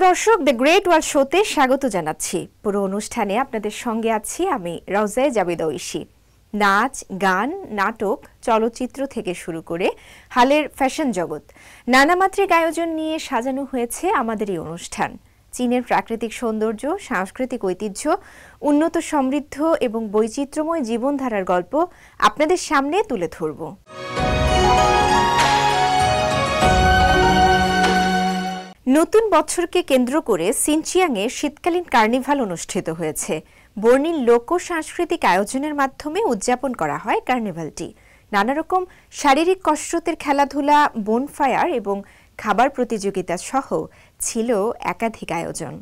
দর্শক, the great world শোতে স্বাগত জানাচ্ছি। পুরো অনুষ্ঠানে আপনাদের সঙ্গে আছি আমি রওজায়ে জাবিদা ঐশী। নাচ, গান, নাটক, চলচ্চিত্র থেকে শুরু করে হালের ফ্যাশন জগৎ, নানা মাত্রিক আয়োজন নিয়ে সাজানো হয়েছে আমাদের এই অনুষ্ঠান। চীনের প্রাকৃতিক সৌন্দর্য, সাংস্কৃতিক ঐতিহ্য, উন্নত সমৃদ্ধ এবং বৈচিত্র্যময় জীবনধারার গল্প আপনাদের সামনে তুলে ধরব। নতুন বছরকে কেন্দ্র করে সিনচিয়াংয়ে শীতকালীন কার্নিভাল অনুষ্ঠিত হয়েছে। বর্ণিল লোক সাংস্কৃতিক আয়োজনের মাধ্যমে উদযাপন করা হয় কার্নিভালটি। নানা রকম শারীরিক কসরতের খেলাধুলা, বোনফায়ার এবং খাবার প্রতিযোগিতা সহ ছিল একাধিক আয়োজন।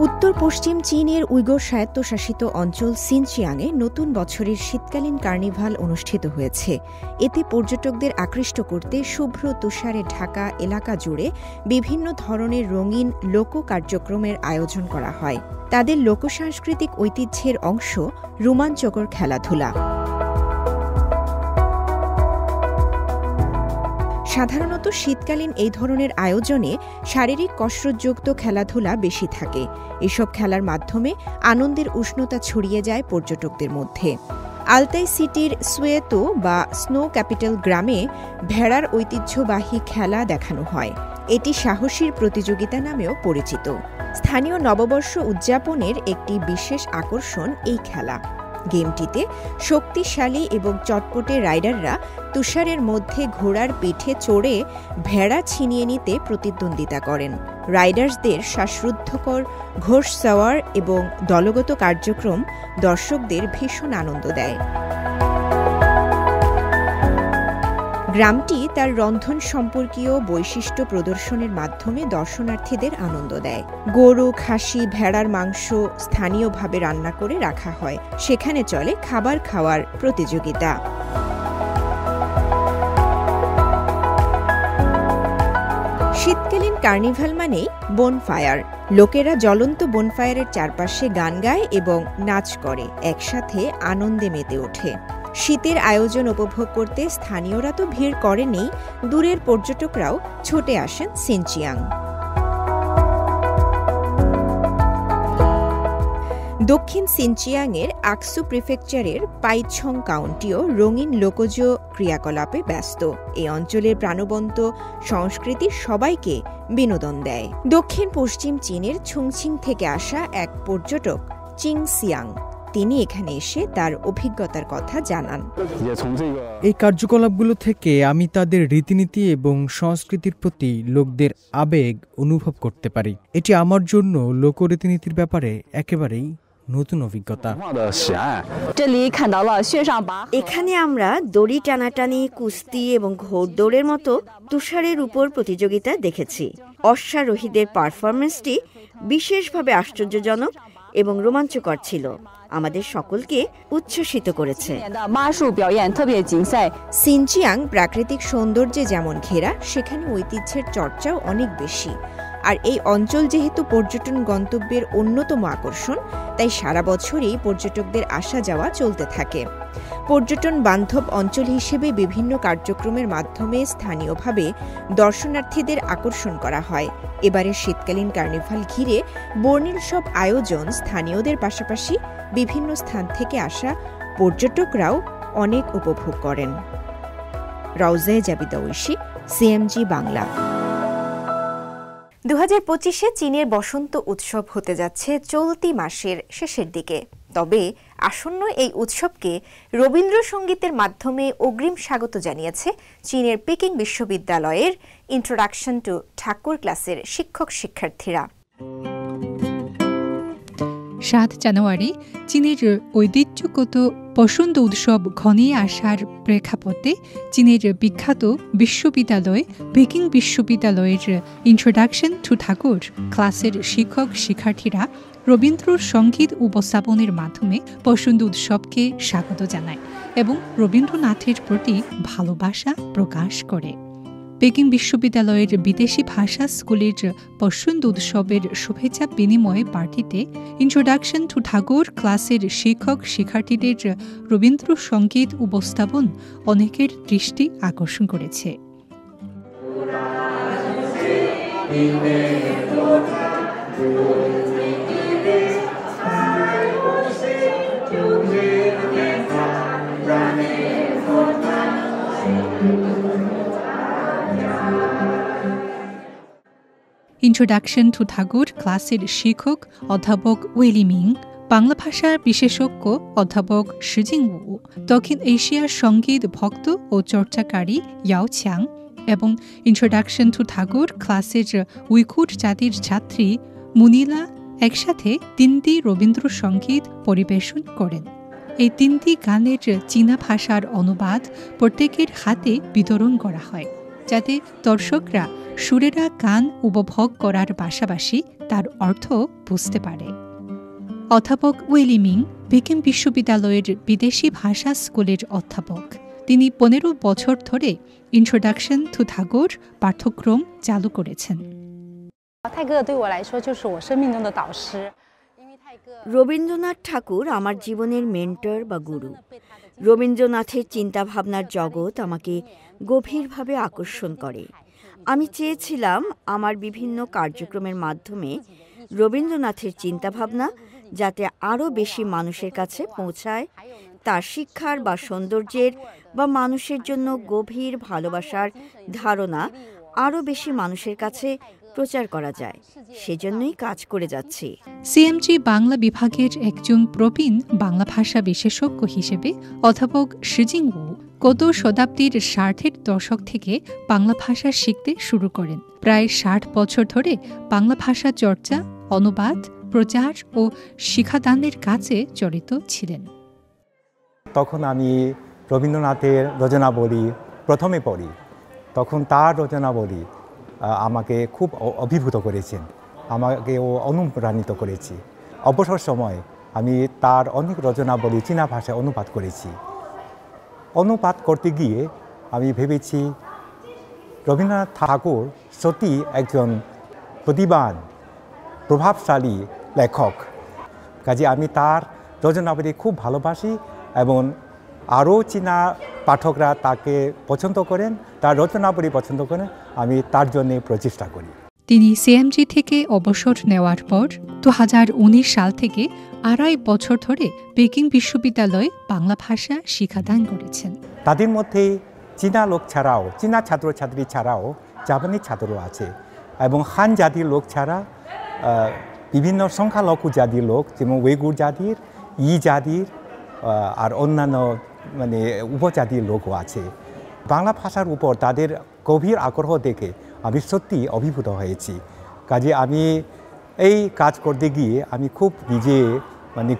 উত্তর পশ্চিম চীনের উইগর স্বায়ত্তশাসিত অঞ্চল সিনচিয়াংয়ে নতুন বছরের শীতকালীন কার্নিভাল অনুষ্ঠিত হয়েছে। এতে পর্যটকদের আকৃষ্ট করতে শুভ্র তুষারে ঢাকা এলাকা জুড়ে বিভিন্ন ধরনের রঙিন লোক কার্যক্রমের আয়োজন করা হয়। তাদের লোকসাংস্কৃতিক ঐতিহ্যের অংশ রোমাঞ্চকর খেলাধুলা। সাধারণত শীতকালীন এই ধরনের আয়োজনে শারীরিক কসরতযুক্ত খেলাধুলা বেশি থাকে। এসব খেলার মাধ্যমে আনন্দের উষ্ণতা ছড়িয়ে যায় পর্যটকদের মধ্যে। আলতাই সিটির সুয়েতো বা স্নো ক্যাপিটাল গ্রামে ভেড়ার ঐতিহ্যবাহী খেলা দেখানো হয়। এটি সাহসীর প্রতিযোগিতা নামেও পরিচিত। স্থানীয় নববর্ষ উদযাপনের একটি বিশেষ আকর্ষণ এই খেলা। গেমটিতে শক্তিশালী এবং চটপটে রাইডাররা তুষারের মধ্যে ঘোড়ার পিঠে চড়ে ভেড়া ছিনিয়ে নিতে প্রতিদ্বন্দ্বিতা করেন। রাইডার্সদের শ্বাসরুদ্ধকর ঘোড়সওয়ার এবং দলগত কার্যক্রম দর্শকদের ভীষণ আনন্দ দেয়। গ্রামটি তার রন্ধন সম্পর্কীয় বৈশিষ্ট্য প্রদর্শনের মাধ্যমে দর্শনার্থীদের আনন্দ দেয়। গরু, খাসি, ভেড়ার মাংস স্থানীয়ভাবে রান্না করে রাখা হয়। সেখানে চলে খাবার খাওয়ার প্রতিযোগিতা। শীতকালীন কার্নিভাল মানেই বোনফায়ার। লোকেরা জ্বলন্ত বোনফায়ারের চারপাশে গান গায় এবং নাচ করে, একসাথে আনন্দে মেতে ওঠে। শীতের আয়োজন উপভোগ করতে স্থানীয়রা তো ভিড় করেনি, দূরের পর্যটকরাও ছুটে আসেন সিনচিয়াং। দক্ষিণ সিনচিয়াংয়ের আকসু প্রিফেকচারের পাইছং কাউন্টিও রঙিন লোকজ ক্রিয়াকলাপে ব্যস্ত। এই অঞ্চলের প্রাণবন্ত সংস্কৃতি সবাইকে বিনোদন দেয়। দক্ষিণ পশ্চিম চীনের ছুংছিং থেকে আসা এক পর্যটক চিং সিয়াং, তিনি এখানে এসে তার অভিজ্ঞতার কথা জানান। এই কার্যকলাপগুলো থেকে আমি তাদের রীতিনীতি এবং সংস্কৃতির প্রতি লোকদের আবেগ অনুভব করতে পারি। এটি আমার জন্য লোক রীতিনীতির ব্যাপারে একেবারেই নতুন অভিজ্ঞতা। এখানে আমরা দড়ি টানাটানি, কুস্তি এবং ঘোড়দৌড়ের মতো তুষারের উপর প্রতিযোগিতা দেখেছি। অশ্বারোহীদের পারফরমেন্সটি বিশেষভাবে আশ্চর্যজনক এবং রোমাঞ্চকর ছিল, আমাদের সকলকে উচ্ছ্বসিত করেছে। সিনচিয়াং প্রাকৃতিক সৌন্দর্যে যেমন ঘেরা, সেখানে ঐতিহ্যের চর্চাও অনেক বেশি। আর এই অঞ্চল যেহেতু পর্যটন গন্তব্যের অন্যতম আকর্ষণ, তাই সারা বছরই পর্যটকদের আসা যাওয়া চলতে থাকে। পর্যটন বান্ধব অঞ্চল হিসেবে বিভিন্ন কার্যক্রমের মাধ্যমে স্থানীয়ভাবে দর্শনার্থীদের আকর্ষণ করা হয়। এবারের শীতকালীন কার্নিভাল ঘিরে বর্ণিল সব আয়োজন স্থানীয়দের পাশাপাশি বিভিন্ন স্থান থেকে আসা পর্যটকরাও অনেক উপভোগ করেন। রওজায়ে জাবিদা ঐশী, সিএমজি বাংলা। 2025-এ চীনের বসন্ত উৎসব হতে যাচ্ছে চলতি মাসের শেষের দিকে। তবে আসন্ন এই উৎসবকে রবীন্দ্রসঙ্গীতের মাধ্যমে অগ্রিম স্বাগত জানিয়েছে চীনের পেকিং বিশ্ববিদ্যালয়ের ইন্ট্রোডাকশন টু ঠাকুর ক্লাসের শিক্ষক-শিক্ষার্থীরা। 7 জানুয়ারি চীনের ঐতিহ্যগত বসন্ত উৎসব ঘনিয়ে আসার প্রেক্ষাপটে চীনের বিখ্যাত বিশ্ববিদ্যালয় পেকিং বিশ্ববিদ্যালয়ের ইন্ট্রোডাকশন টু ঠাকুর ক্লাসের শিক্ষক-শিক্ষার্থীরা রবীন্দ্রসঙ্গীত উপস্থাপনের মাধ্যমে বসন্ত উৎসবকে স্বাগত জানায় এবং রবীন্দ্রনাথের প্রতি ভালোবাসা প্রকাশ করে। পেকিং বিশ্ববিদ্যালয়ের বিদেশি ভাষা স্কুলের বসন্ত উৎসবের শুভেচ্ছা বিনিময় পার্টিতে ইন্ট্রোডাকশন টু ঠাকুর ক্লাসের শিক্ষক-শিক্ষার্থীদের রবীন্দ্রসঙ্গীত উপস্থাপন অনেকের দৃষ্টি আকর্ষণ করেছে। ইন্ট্রোডাকশন টু ঠাকুর ক্লাসের শিক্ষক অধ্যাপক ওয়েলি মিং, বাংলা ভাষার বিশেষজ্ঞ অধ্যাপক শিজিং উ, দক্ষিণ এশিয়ার সঙ্গীত ভক্ত ও চর্চাকারী ইয়াও ছিয়াং এবং ইন্ট্রোডাকশন টু ঠাকুর ক্লাসের উইঘুর জাতির ছাত্রী মুনিলা একসাথে 3টি রবীন্দ্রসঙ্গীত পরিবেশন করেন। এই 3টি গানের চীনা ভাষার অনুবাদ প্রত্যেকের হাতে বিতরণ করা হয়, যাতে দর্শকরা সুরেরা গান উপভোগ করার পাশাপাশি তার অর্থ বুঝতে পারে। অধ্যাপক ওয়েলি মিং পেকিং বিশ্ববিদ্যালয়ের বিদেশি ভাষা স্কুলের অধ্যাপক। তিনি 15 বছর ধরে ইন্ট্রোডাকশন টু ঠাকুর পাঠ্যক্রম চালু করেছেন। রবীন্দ্রনাথ ঠাকুর আমার জীবনের মেন্টর বা গুরু। রবীন্দ্রনাথের চিন্তাভাবনার জগৎ আমাকে গভীরভাবে আকর্ষণ করে। আমি চেয়েছিলাম আমার বিভিন্ন কার্যক্রমের মাধ্যমে রবীন্দ্রনাথের চিন্তাভাবনা যাতে আরও বেশি মানুষের কাছে পৌঁছায়, তার শিক্ষার বা সৌন্দর্যের বা মানুষের জন্য গভীর ভালোবাসার ধারণা আরও বেশি মানুষের কাছে প্রচার করা যায়। সেজন্যই কাজ করে যাচ্ছি। সিএমজি বাংলা বিভাগের একজন প্রবীণ বাংলা ভাষা বিশেষজ্ঞ হিসেবে অধ্যাপক শিজিং উ গত শতাব্দীর 60-এর দশক থেকে বাংলা ভাষা শিখতে শুরু করেন। প্রায় 60 বছর ধরে বাংলা ভাষা চর্চা, অনুবাদ, প্রচার ও শিক্ষাদানের কাজে জড়িত ছিলেন। তখন আমি রবীন্দ্রনাথের রচনাবলী প্রথমে পড়ি, তখন তার রচনাবলী আমাকে খুব অভিভূত করেছেন, আমাকে অনুপ্রাণিত করেছে। অবসর সময় আমি তার অনেক রচনাবলী চীনা ভাষায় অনুবাদ করেছি। অনুবাদ করতে গিয়ে আমি ভেবেছি রবীন্দ্রনাথ ঠাকুর সত্যি একজন প্রতিভাবান প্রভাবশালী লেখক, কাজে আমি তার রচনাবলী খুব ভালোবাসি এবং আরও চীনা পাঠকরা তাকে পছন্দ করেন, তার রচনাবলী পছন্দ করেন, আমি তার জন্য প্রচেষ্টা করি। তিনি সিএমজি থেকে অবসর নেওয়ার পর 2019 সাল থেকে 2.5 বছর ধরে পেকিং বিশ্ববিদ্যালয়ে বাংলা ভাষা শিক্ষাদান করেছেন। তাদের মধ্যে চীনা লোক ছাড়াও, চীনা ছাত্রছাত্রী ছাড়াও জাপানি ছাত্রও আছে এবং হান জাতির লোক ছাড়া বিভিন্ন সংখ্যালঘু জাতির লোক, যেমন উইঘুর জাতির, জাতির আর অন্যান্য উপজাতির লোকও আছে। বাংলা ভাষার উপর তাদের গভীর আগ্রহ দেখে আমি সত্যি অভিভূত হয়েছি। কাজে আমি এই কাজ করতে গিয়ে আমি খুব নিজে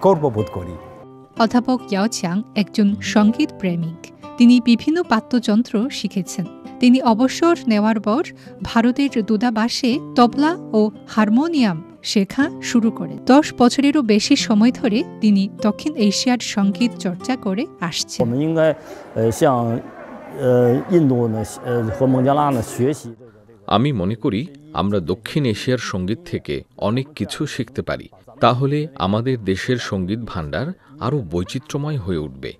গর্ববোধ করি। অধ্যাপক ইয়াও ছিয়াং একজন সঙ্গীত প্রেমিক। তিনি বিভিন্ন বাদ্যযন্ত্র শিখেছেন। তিনি অবসর নেওয়ার পর ভারতের দূতাবাসে তবলা ও হারমোনিয়াম শেখা শুরু করেন। 10 বছরেরও বেশি সময় ধরে তিনি দক্ষিণ এশিয়ার সঙ্গীত চর্চা করে আসছেন। আমি মনে করি আমরা দক্ষিণ এশিয়ার সঙ্গীত থেকে অনেক কিছু শিখতে পারি। তাহলে আমাদের দেশের সঙ্গীত ভাণ্ডার আরও বৈচিত্র্যময় হয়ে উঠবে।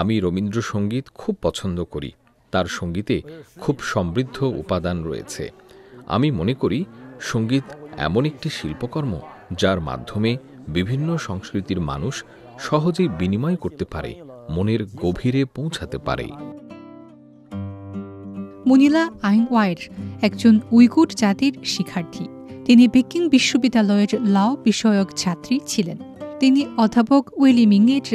আমি রবীন্দ্রসঙ্গীত খুব পছন্দ করি। তার সঙ্গীতে খুব সমৃদ্ধ উপাদান রয়েছে। আমি মনে করি সঙ্গীত এমন একটি শিল্পকর্ম যার মাধ্যমে বিভিন্ন সংস্কৃতির মানুষ সহজেই বিনিময় করতে পারে, মনের গভীরে পৌঁছাতে পারে। মুনিলা আইংওয়ার একজন উইঘুর জাতির শিক্ষার্থী। তিনি পেকিং বিশ্ববিদ্যালয়ের লাও বিষয়ক ছাত্রী ছিলেন। তিনি অধ্যাপক ওয়েলি মিংয়ের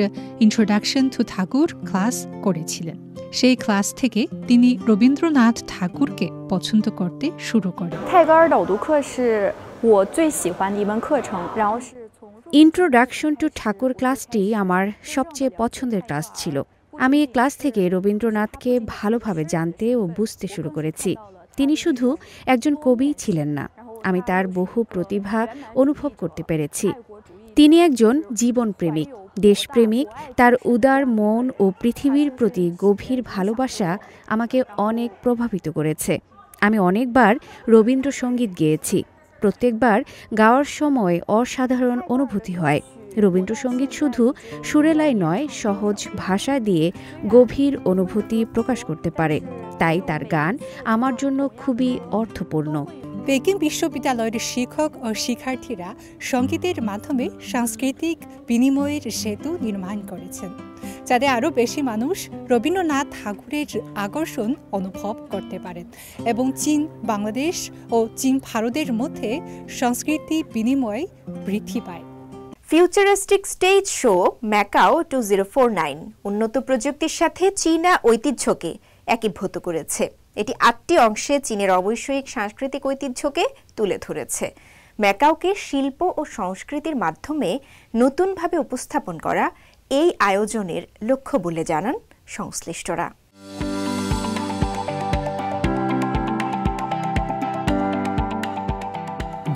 ইন্ট্রোডাকশন টু ঠাকুর ক্লাস করেছিলেন। সেই ক্লাস থেকে তিনি রবীন্দ্রনাথ ঠাকুরকে পছন্দ করতে শুরু করেন। ইন্ট্রোডাকশন টু ঠাকুর ক্লাসটি আমার সবচেয়ে পছন্দের ক্লাস ছিল। আমি এই ক্লাস থেকে রবীন্দ্রনাথকে ভালোভাবে জানতে ও বুঝতে শুরু করেছি। তিনি শুধু একজন কবিই ছিলেন না, আমি তার বহু প্রতিভা অনুভব করতে পেরেছি। তিনি একজন জীবনপ্রেমিক, দেশপ্রেমিক। তার উদার মন ও পৃথিবীর প্রতি গভীর ভালোবাসা আমাকে অনেক প্রভাবিত করেছে। আমি অনেকবার রবীন্দ্রসঙ্গীত গেয়েছি। প্রত্যেকবার গাওয়ার সময় অসাধারণ অনুভূতি হয়। রবীন্দ্রসঙ্গীত শুধু সুরেলাই নয়, সহজ ভাষা দিয়ে গভীর অনুভূতি প্রকাশ করতে পারে। তাই তার গান আমার জন্য খুবই অর্থপূর্ণ। পেকিং বিশ্ববিদ্যালয়ের শিক্ষক ও শিক্ষার্থীরা সঙ্গীতের মাধ্যমে সাংস্কৃতিক বিনিময়ের সেতু নির্মাণ করেছেন, যাতে আরও বেশি মানুষ রবীন্দ্রনাথ ঠাকুরের আকর্ষণ অনুভব করতে পারেন এবং চীন বাংলাদেশ ও চীন ভারতের মধ্যে সংস্কৃতি বিনিময় বৃদ্ধি পায়। ফিউচারিস্টিক স্টেজ শো ম্যাকাও 2049 উন্নত প্রযুক্তির সাথে চীনা ঐতিহ্যকে একীভূত করেছে। এটি 8টি অংশে চীনের অবৈষয়িক সাংস্কৃতিক ঐতিহ্যকে তুলে ধরেছে। ম্যাকাওকে শিল্প ও সংস্কৃতির মাধ্যমে নতুনভাবে উপস্থাপন করা এই আয়োজনের লক্ষ্য বলে জানান সংশ্লিষ্টরা।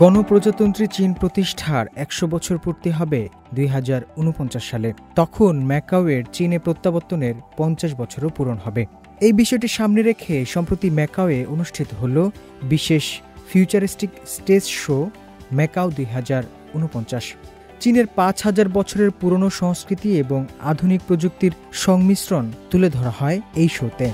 গণপ্রজাতন্ত্রী চীন প্রতিষ্ঠার 100 বছর পূর্তি হবে 2049 সালে। তখন ম্যাকাওয়ের চীনে প্রত্যাবর্তনের 50 বছরও পূরণ হবে। এই বিষয়টি সামনে রেখে সম্প্রতি ম্যাকাওয়ে অনুষ্ঠিত হল বিশেষ ফিউচারিস্টিক স্টেজ শো ম্যাকাও 2049। চীনের 5000 বছরের পুরনো সংস্কৃতি এবং আধুনিক প্রযুক্তির সংমিশ্রণ তুলে ধরা হয় এই শোতে।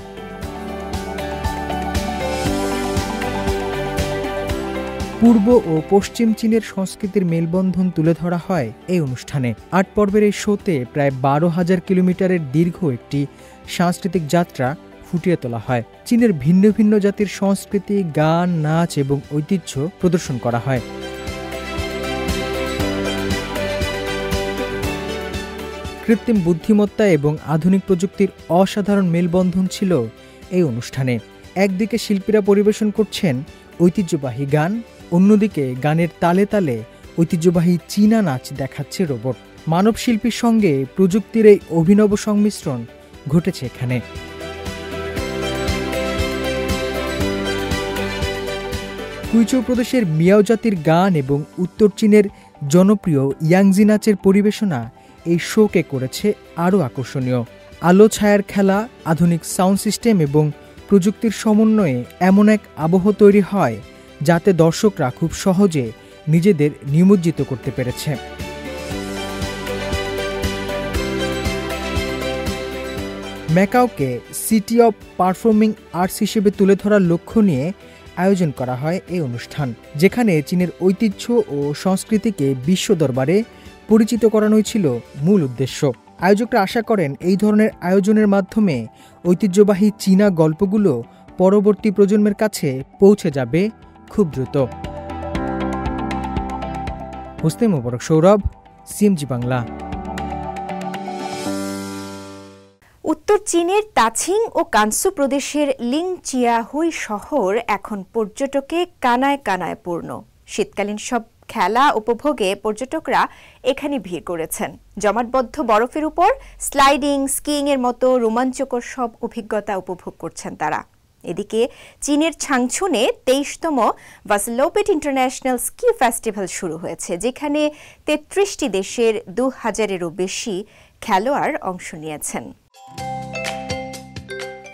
পূর্ব ও পশ্চিম চীনের সংস্কৃতির মেলবন্ধন তুলে ধরা হয় এই অনুষ্ঠানে। 8 পর্বের এই শোতে প্রায় 12,000 কিলোমিটারের দীর্ঘ একটি সাংস্কৃতিক যাত্রা ফুটিয়ে তোলা হয়। চীনের ভিন্ন ভিন্ন জাতির সংস্কৃতি, গান, নাচ এবং ঐতিহ্য প্রদর্শন করা হয়। কৃত্রিম বুদ্ধিমত্তা এবং আধুনিক প্রযুক্তির অসাধারণ মেলবন্ধন ছিল এই অনুষ্ঠানে। একদিকে শিল্পীরা পরিবেশন করছেন ঐতিহ্যবাহী গান, অন্যদিকে গানের তালে তালে ঐতিহ্যবাহী চীনা নাচ দেখাচ্ছে রোবট। মানব শিল্পীর সঙ্গে প্রযুক্তির এই অভিনব সংমিশ্রণ ঘটেছে এখানে। কুইচৌ প্রদেশের মিয়াও জাতির গান এবং উত্তর চীনের জনপ্রিয় ইয়াংজি নাচের পরিবেশনা এই শোকে করেছে আরও আকর্ষণীয়। আলো ছায়ার খেলা, আধুনিক সাউন্ড সিস্টেম এবং প্রযুক্তির সমন্বয়ে এমন এক আবহ তৈরি হয় যাতে দর্শকরা খুব সহজে নিজেদের নিমজ্জিত করতে পেরেছে। ম্যাকাওকে সিটি অব পারফর্মিং আর্টস হিসেবে তুলে ধরার লক্ষ্য নিয়ে আয়োজন করা হয় এই অনুষ্ঠান, যেখানে চীনের ঐতিহ্য ও সংস্কৃতিকে বিশ্ব দরবারে পরিচিত করানোই ছিল মূল উদ্দেশ্য। আয়োজকরা আশা করেন এই ধরনের আয়োজনের মাধ্যমে ঐতিহ্যবাহী চীনা গল্পগুলো পরবর্তী প্রজন্মের কাছে পৌঁছে যাবে খুব দ্রুত। হোসনে মোবারক সৌরভ, সিএমজি বাংলা। উত্তর চীনের তাছিং ও কানসু প্রদেশের লিংচিয়াহুই শহর এখন পর্যটকে কানায় কানায় পূর্ণ। শীতকালীন সব খেলা উপভোগে পর্যটকরা এখানে ভিড় করেছেন। জমাটবদ্ধ বরফের উপর স্লাইডিং, স্কিইং এর মতো রোমাঞ্চকর সব অভিজ্ঞতা উপভোগ করছেন তারা। এদিকে চীনের ছাংছুনে 23তম ভাসলোপেট ইন্টারন্যাশনাল স্কি ফেস্টিভ্যাল শুরু হয়েছে, যেখানে 33টি দেশের 2000-এরও বেশি খেলোয়াড় অংশ নিয়েছেন।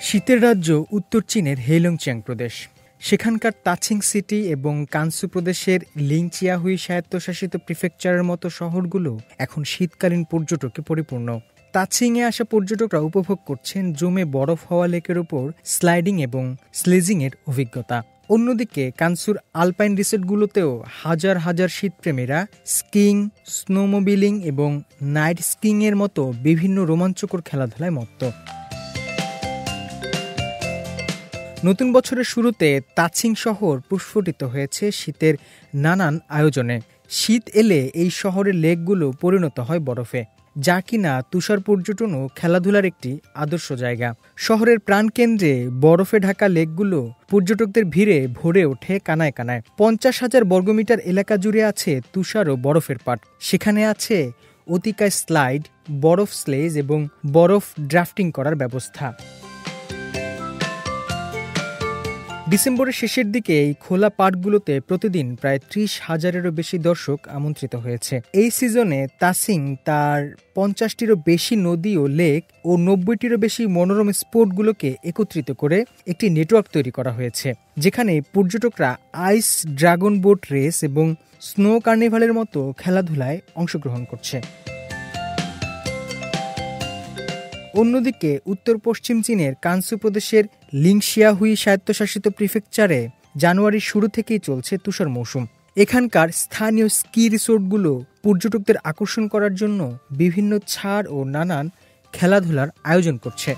শীতের রাজ্য উত্তর চীনের হেইলংচিয়াং প্রদেশ। সেখানকার তাছিং সিটি এবং কানসু প্রদেশের লিংচিয়াহুই স্বায়ত্তশাসিত প্রিফেকচারের মতো শহরগুলো এখন শীতকালীন পর্যটকে পরিপূর্ণ। তাছিংয়ে আসা পর্যটকরা উপভোগ করছেন জমে বরফ হওয়া লেকের উপর স্লাইডিং এবং স্লেজিংয়ের অভিজ্ঞতা। অন্যদিকে কানসুর আলপাইন রিসোর্টগুলোতেও হাজার হাজার শীতপ্রেমীরা স্কিইং, স্নোমোবিলিং এবং নাইট স্কিইংয়ের মতো বিভিন্ন রোমাঞ্চকর খেলাধুলায় মত্ত। নতুন বছরের শুরুতে তাছিং শহর প্রস্ফুটিত হয়েছে শীতের নানান আয়োজনে। শীত এলে এই শহরের লেকগুলো পরিণত হয় বরফে, যা কিনা তুষার পর্যটন ও খেলাধুলার একটি আদর্শ জায়গা। শহরের প্রাণকেন্দ্রে বরফে ঢাকা লেকগুলো পর্যটকদের ভিড়ে ভরে ওঠে কানায় কানায়। 50,000 বর্গমিটার এলাকা জুড়ে আছে তুষার ও বরফের পাট। সেখানে আছে অতিকায় স্লাইড, বরফ স্লেজ এবং বরফ ড্রাফটিং করার ব্যবস্থা। ডিসেম্বরের শেষের দিকে এই খোলা পার্কগুলোতে প্রতিদিন প্রায় 30,000-এরও বেশি দর্শক আমন্ত্রিত হয়েছে। এই সিজনে তাছিং তার 50-টিরও বেশি নদী ও লেক ও 90-টিরও বেশি মনোরম স্পোর্টগুলোকে একত্রিত করে একটি নেটওয়ার্ক তৈরি করা হয়েছে, যেখানে পর্যটকরা আইস ড্রাগন বোট রেস এবং স্নো কার্নিভালের মতো খেলাধুলায় অংশগ্রহণ করছে। অন্যদিকে উত্তর পশ্চিম চীনের কানসু প্রদেশের লিংশিয়াহুই স্বায়ত্তশাসিত প্রিফেকচারে জানুয়ারির শুরু থেকেই চলছে তুষার মৌসুম। এখানকার স্থানীয় স্কি রিসোর্টগুলো পর্যটকদের আকর্ষণ করার জন্য বিভিন্ন ছাড় ও নানান খেলাধুলার আয়োজন করছে।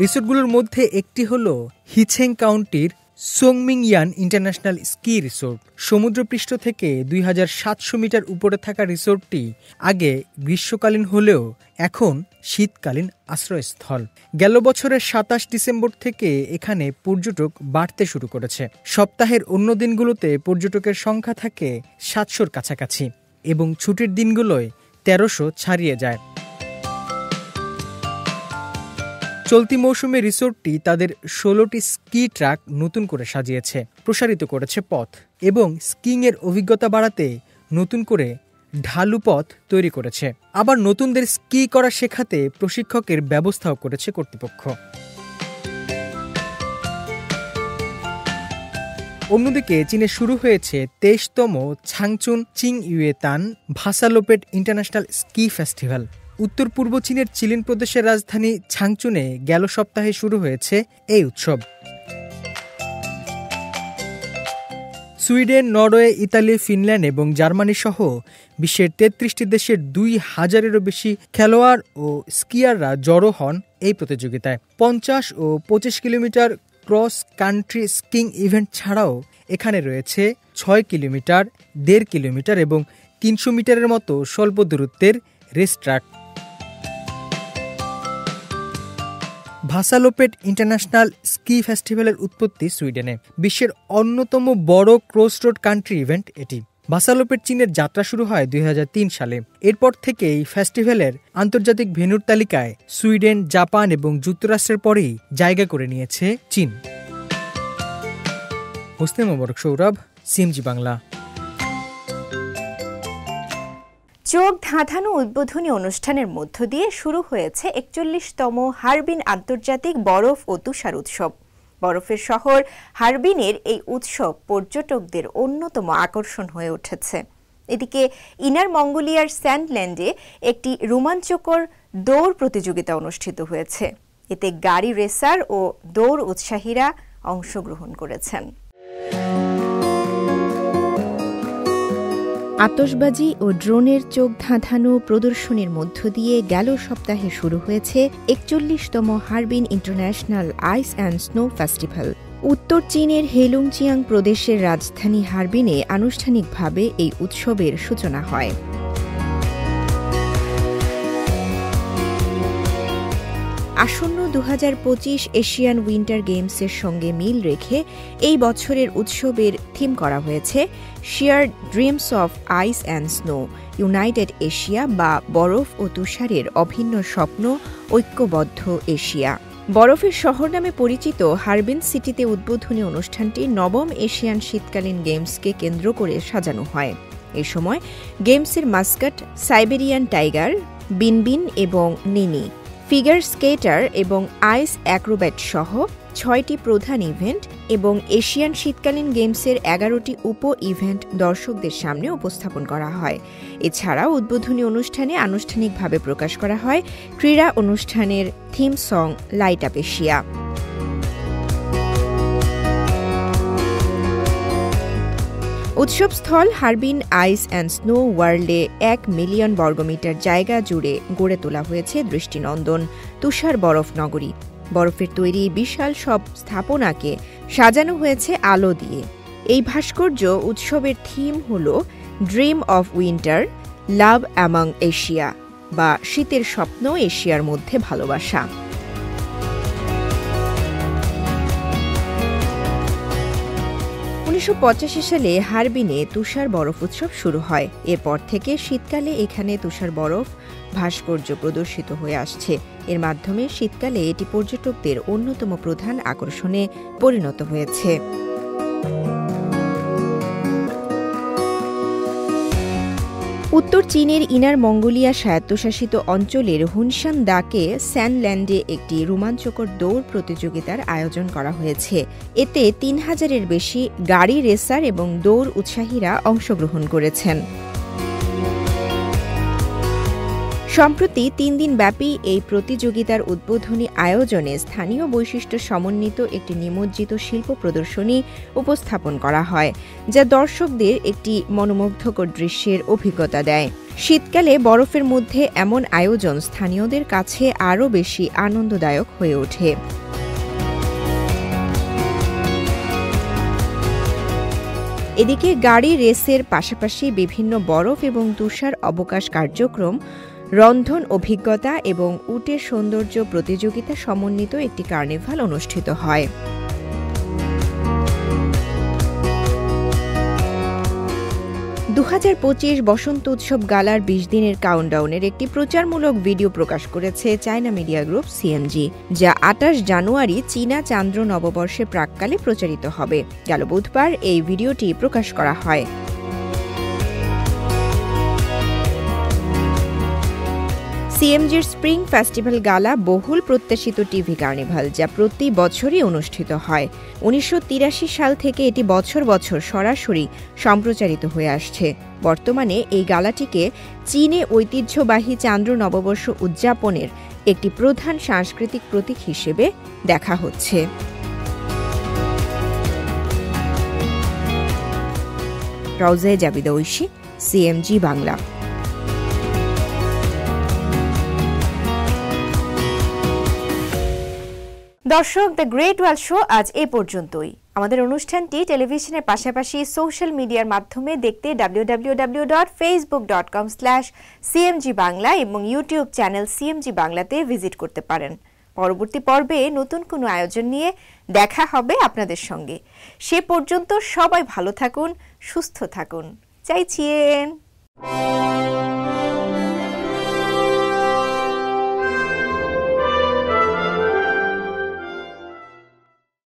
রিসোর্টগুলোর মধ্যে একটি হল হিছেং কাউন্টির সোংমিংয়ান ইন্টারন্যাশনাল স্কি রিসোর্ট। সমুদ্রপৃষ্ঠ থেকে 2700 মিটার উপরে থাকা রিসোর্টটি আগে গ্রীষ্মকালীন হলেও এখন শীতকালীন আশ্রয়স্থল। গেল বছরের 27 ডিসেম্বর থেকে এখানে পর্যটক বাড়তে শুরু করেছে। সপ্তাহের অন্য দিনগুলোতে পর্যটকের সংখ্যা থাকে 700-র কাছাকাছি এবং ছুটির দিনগুলোয় 1300 ছাড়িয়ে যায়। চলতি মৌসুমে রিসোর্টটি তাদের 16টি স্কি ট্র্যাক নতুন করে সাজিয়েছে, প্রসারিত করেছে পথ এবং স্কিংয়ের অভিজ্ঞতা বাড়াতে নতুন করে ঢালু পথ তৈরি করেছে। আবার নতুনদের স্কি করা শেখাতে প্রশিক্ষকের ব্যবস্থাও করেছে কর্তৃপক্ষ। অন্যদিকে চীনে শুরু হয়েছে 23তম ছাংচুন চিংইউয়েতান ভাসালোপেট ইন্টারন্যাশনাল স্কি ফেস্টিভ্যাল। উত্তর পূর্ব চীনের চিলিন প্রদেশের রাজধানী ছাংচুনে গেল সপ্তাহে শুরু হয়েছে এই উৎসব। সুইডেন, নরওয়ে, ইতালি, ফিনল্যান্ড এবং জার্মানি সহ বিশ্বের 33টি দেশের 2000-এরও বেশি খেলোয়াড় ও স্কিয়াররা জড়ো হন এই প্রতিযোগিতায়। 50 ও 25 kilometre cross country skiing event ছাড়াও এখানে রয়েছে 6 কিলোমিটার, 1.5 কিলোমিটার এবং 300 মিটারের মতো স্বল্প দূরত্বের রেস ট্র্যাক। ভাসালোপেট ইন্টারন্যাশনাল স্কি ফেস্টিভ্যালের উৎপত্তি সুইডেনে। বিশ্বের অন্যতম বড় ক্রস রোড কান্ট্রি ইভেন্ট এটি। ভাসালোপেট চীনের যাত্রা শুরু হয় 2003 সালে। এরপর থেকেই ফেস্টিভ্যালের আন্তর্জাতিক ভেন্যুর তালিকায় সুইডেন, জাপান এবং যুক্তরাষ্ট্রের পরেই জায়গা করে নিয়েছে চীন। মুসলিম মোবারক সৌরভ, সিএমজি বাংলা। চোখ ধাঁধানো উদ্বোধনী অনুষ্ঠানের মধ্য দিয়ে শুরু হয়েছে 41তম হারবিন আন্তর্জাতিক বরফ ও তুষার উৎসব। বরফের শহর হারবিনের এই উৎসব পর্যটকদের অন্যতম আকর্ষণ হয়ে উঠেছে। এদিকে ইনার মঙ্গোলিয়ার স্যান্ডল্যান্ডে একটি রোমাঞ্চকর দৌড় প্রতিযোগিতা অনুষ্ঠিত হয়েছে। এতে গাড়ি রেসার ও দৌড় উৎসাহীরা অংশগ্রহণ করেছেন। আতশবাজি ও ড্রোনের চোখ ধাঁধানো প্রদর্শনীর মধ্য দিয়ে গেল সপ্তাহে শুরু হয়েছে 41তম Harbin International Ice and Snow Festival. উত্তর চীনের হেলুংচিয়াং প্রদেশের রাজধানী হারবিনে আনুষ্ঠানিকভাবে এই উৎসবের সূচনা হয়। আসন্ন 2025 এশিয়ান উইন্টার গেমসের সঙ্গে মিল রেখে এই বছরের উৎসবের থিম করা হয়েছে shared dreams of ice and snow, united Asia বা বরফ ও তুষারের অভিন্ন স্বপ্ন, ঐক্যবদ্ধ এশিয়া। বরফের শহর নামে পরিচিত হারবিন সিটিতে উদ্বোধনী অনুষ্ঠানটি 9ম এশিয়ান শীতকালীন গেমসকে কেন্দ্র করে সাজানো হয়। এ সময় গেমসের মাস্কট সাইবেরিয়ান টাইগার, বিনবিন এবং নিনি, ফিগার স্কেটার এবং আইস অ্যাক্রোব্যাট সহ 6টি প্রধান ইভেন্ট এবং এশিয়ান শীতকালীন গেমসের 11টি উপ ইভেন্ট দর্শকদের সামনে উপস্থাপন করা হয়। এছাড়াও উদ্বোধনী অনুষ্ঠানে আনুষ্ঠানিকভাবে প্রকাশ করা হয় ক্রীড়া অনুষ্ঠানের theme song Light Up Asia. উৎসবস্থল হারবিন আইস অ্যান্ড স্নো ওয়ার্ল্ডে 1 মিলিয়ন বর্গমিটার জায়গা জুড়ে গড়ে তোলা হয়েছে দৃষ্টিনন্দন তুষার বরফ নগরী। বরফের তৈরি বিশাল সব স্থাপনাকে সাজানো হয়েছে আলো দিয়ে। এই ভাস্কর্য উৎসবের থিম হল dream of winter, love among Asia বা শীতের স্বপ্ন, এশিয়ার মধ্যে ভালোবাসা। 1985 সালে হারবিনে তুষার বরফ উৎসব শুরু হয়। এরপর থেকে শীতকালে এখানে তুষার বরফ ভাস্কর্য প্রদর্শিত হয়ে আসছে। এর মাধ্যমে শীতকালে এটি পর্যটকদের অন্যতম প্রধান আকর্ষণে পরিণত হয়েছে। উত্তর চীনের ইনার মঙ্গোলিয়া স্বায়ত্তশাসিত অঞ্চলের হুনশান দাকে স্যান্ডল্যান্ডে একটি রোমাঞ্চকর দৌড় প্রতিযোগিতার আয়োজন করা হয়েছে। এতে 3000-এর বেশি গাড়ি রেসার এবং দৌড় উৎসাহীরা অংশগ্রহণ করেছেন। সম্প্রতি 3 দিন ব্যাপী এই প্রতিযোগিতার উদ্বোধনী আয়োজনে স্থানীয় বৈশিষ্ট্য সমন্বিত একটি নিমজ্জিত শিল্প প্রদর্শনী উপস্থাপন করা হয়, যা দর্শকদের একটি মনোমুগ্ধকর দৃশ্যের অভিজ্ঞতা দেয়। শীতকালে বরফের মধ্যে এমন আয়োজন স্থানীয়দের কাছে আরও বেশি আনন্দদায়ক হয়ে ওঠে। এদিকে গাড়ি রেসের পাশাপাশি বিভিন্ন বরফ এবং তুষার অবকাশ কার্যক্রম, রন্ধন অভিজ্ঞতা এবং উটের সৌন্দর্য প্রতিযোগিতা সমন্বিত একটি কার্নিভাল অনুষ্ঠিত হয়। বসন্ত উৎসব গালার 20 দিনের কাউন্টডাউনের একটি প্রচারমূলক ভিডিও প্রকাশ করেছে চায়না মিডিয়া গ্রুপ সিএমজি, যা 28 জানুয়ারি চীনা চান্দ্র নববর্ষের প্রাক্কালে প্রচারিত হবে। গেল বুধবার এই ভিডিওটি প্রকাশ করা হয়। সিএমজির স্প্রিং ফেস্টিভ্যাল গালা বহুল প্রত্যাশিত টিভি কার্নিভাল, যা প্রতি বছরই অনুষ্ঠিত হয়। 1983 সাল থেকে এটি বছর বছর সরাসরি সম্প্রচারিত হয়ে আসছে। বর্তমানে এই গালাটিকে চীনে ঐতিহ্যবাহী চান্দ্র নববর্ষ উদযাপনের একটি প্রধান সাংস্কৃতিক প্রতীক হিসেবে দেখা হচ্ছে। রওজায়ে জাবিদা ঐশী, সিএমজি বাংলা। দর্শক, দ্য গ্রেট ওয়াল শো আজ এ পর্যন্তই। আমাদের অনুষ্ঠানটি টেলিভিশনের পাশাপাশি সোশ্যাল মিডিয়ার মাধ্যমে দেখতে www.facebook.com/cmg বাংলা এবং ইউটিউব চ্যানেল সিএমজি বাংলাতে ভিজিট করতে পারেন। পরবর্তী পর্বে নতুন কোনো আয়োজন নিয়ে দেখা হবে আপনাদের সঙ্গে। সে পর্যন্ত সবাই ভালো থাকুন, সুস্থ থাকুন। চাইছিয়েন।